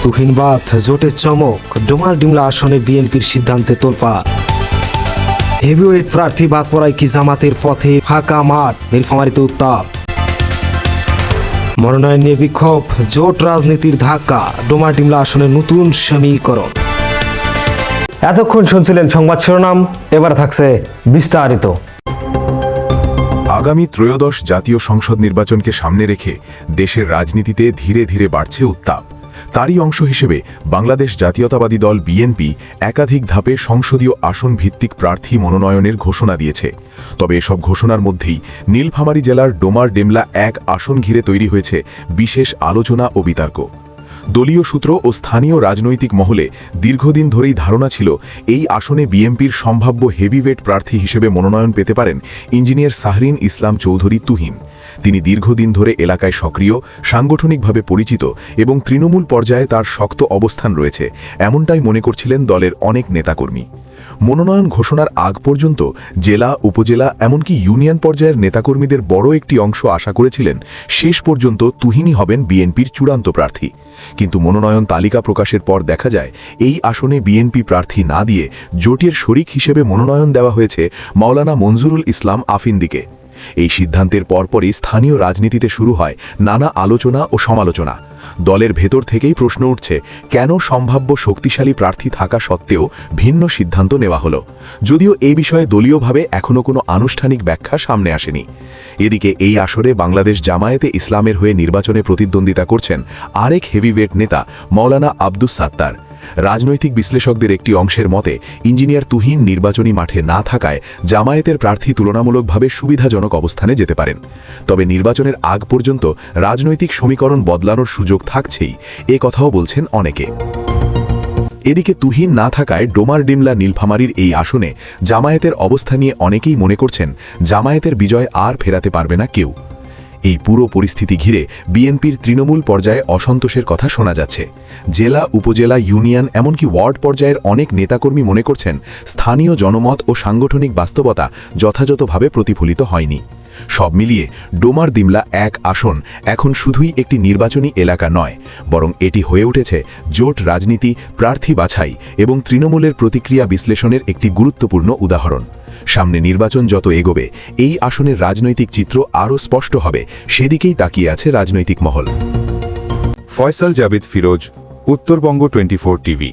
তুহিনবাদ জোটের চমক, ডোমার ডিমলা আসনে বিএনপির সিদ্ধান্তে তোলপাড়। হেভিওয়েট প্রার্থী বাদ পড়ায় কি জামাতের পথে ফাঁকা মাঠ, নীলফামারীতে উত্তাপ। মনোনয়ন নিয়ে বিক্ষোভ, জোট রাজনীতির ধাক্কা, ডোমার ডিমলা আসনের নতুন সমীকরণ। এতক্ষণ শুনছিলেন সংবাদ শিরোনাম, এবার থাকছে বিস্তারিত। আগামী ত্রয়োদশ জাতীয় সংসদ নির্বাচনকে সামনে রেখে দেশের রাজনীতিতে ধীরে ধীরে বাড়ছে উত্তাপ। তারই অংশ হিসেবে বাংলাদেশ জাতীয়তাবাদী দল বিএনপি একাধিক ধাপে সংসদীয় আসন ভিত্তিক প্রার্থী মনোনয়নের ঘোষণা দিয়েছে। তবে এসব ঘোষণার মধ্যেই নীলফামারী জেলার ডোমার ডেমলা 1 আসন ঘিরে তৈরি হয়েছে বিশেষ আলোচনা ও বিতর্ক। দলীয় সূত্র ও স্থানীয় রাজনৈতিক মহলে দীর্ঘদিন ধরেই ধারণা ছিল এই আসনে বিএনপির সম্ভাব্য হেভিওয়েট প্রার্থী হিসেবে মনোনয়ন পেতে পারেন ইঞ্জিনিয়ার সাহরিন ইসলাম চৌধুরী তুহিন। তিনি দীর্ঘদিন ধরে এলাকায় সক্রিয়, সাংগঠনিকভাবে পরিচিত এবং তৃণমূল পর্যায়ে তার শক্ত অবস্থান রয়েছে, এমনটাই মনে করছিলেন দলের অনেক নেতাকর্মী। মনোনয়ন ঘোষণার আগ পর্যন্ত জেলা, উপজেলা এমনকি ইউনিয়ন পর্যায়ের নেতাকর্মীদের বড় একটি অংশ আশা করেছিলেন শেষ পর্যন্ত তুহিনই হবেন বিএনপির চূড়ান্ত প্রার্থী। কিন্তু মনোনয়ন তালিকা প্রকাশের পর দেখা যায় এই আসনে বিএনপি প্রার্থী না দিয়ে জোটের শরিক হিসেবে মনোনয়ন দেওয়া হয়েছে মাওলানা মঞ্জুরুল ইসলাম আফিন্দিকে। এই সিদ্ধান্তের পরপরই স্থানীয় রাজনীতিতে শুরু হয় নানা আলোচনা ও সমালোচনা। দলের ভেতর থেকেই প্রশ্ন উঠছে, কেন সম্ভাব্য শক্তিশালী প্রার্থী থাকা সত্ত্বেও ভিন্ন সিদ্ধান্ত নেওয়া হলো, যদিও এই বিষয়ে দলীয়ভাবে এখনও কোনো আনুষ্ঠানিক ব্যাখ্যা সামনে আসেনি। এদিকে এই আসরে বাংলাদেশ জামায়াতে ইসলামের হয়ে নির্বাচনে প্রতিদ্বন্দ্বিতা করছেন আরেক হেভিওয়েট নেতা মাওলানা আব্দুস সাত্তার। রাজনৈতিক বিশ্লেষকদের একটি অংশের মতে ইঞ্জিনিয়ার তুহিন নির্বাচনী মাঠে না থাকায় জামায়াতের প্রার্থী তুলনামূলকভাবে সুবিধাজনক অবস্থানে যেতে পারেন। তবে নির্বাচনের আগ পর্যন্ত রাজনৈতিক সমীকরণ বদলানোর সুযোগ থাকছেই, এ কথাও বলছেন অনেকে। এদিকে তুহিন না থাকায় ডোমার ডিমলা নীলফামারীর এই আসনে জামায়াতের অবস্থা নিয়ে অনেকেই মনে করছেন জামায়াতের বিজয় আর ফেরাতে পারবে না কেউ। এই পুরো পরিস্থিতি ঘিরে বিএনপির তৃণমূল পর্যায়ে অসন্তোষের কথা শোনা যাচ্ছে। জেলা, উপজেলা, ইউনিয়ন এমনকি ওয়ার্ড পর্যায়ের অনেক নেতাকর্মী মনে করছেন স্থানীয় জনমত ও সাংগঠনিক বাস্তবতা যথাযথভাবে প্রতিফলিত হয়নি। সব মিলিয়ে ডোমার ডিমলা 1 আসন এখন শুধুই একটি নির্বাচনী এলাকা নয়, বরং এটি হয়ে উঠেছে জোট রাজনীতি, প্রার্থী বাছাই এবং তৃণমূলের প্রতিক্রিয়া বিশ্লেষণের একটি গুরুত্বপূর্ণ উদাহরণ। সামনে নির্বাচন যত এগোবে এই আসনের রাজনৈতিক চিত্র আরও স্পষ্ট হবে, সেদিকেই তাকিয়ে আছে রাজনৈতিক মহল। ফয়সাল জাবেদ ফিরোজ, উত্তরবঙ্গ 24 টিভি।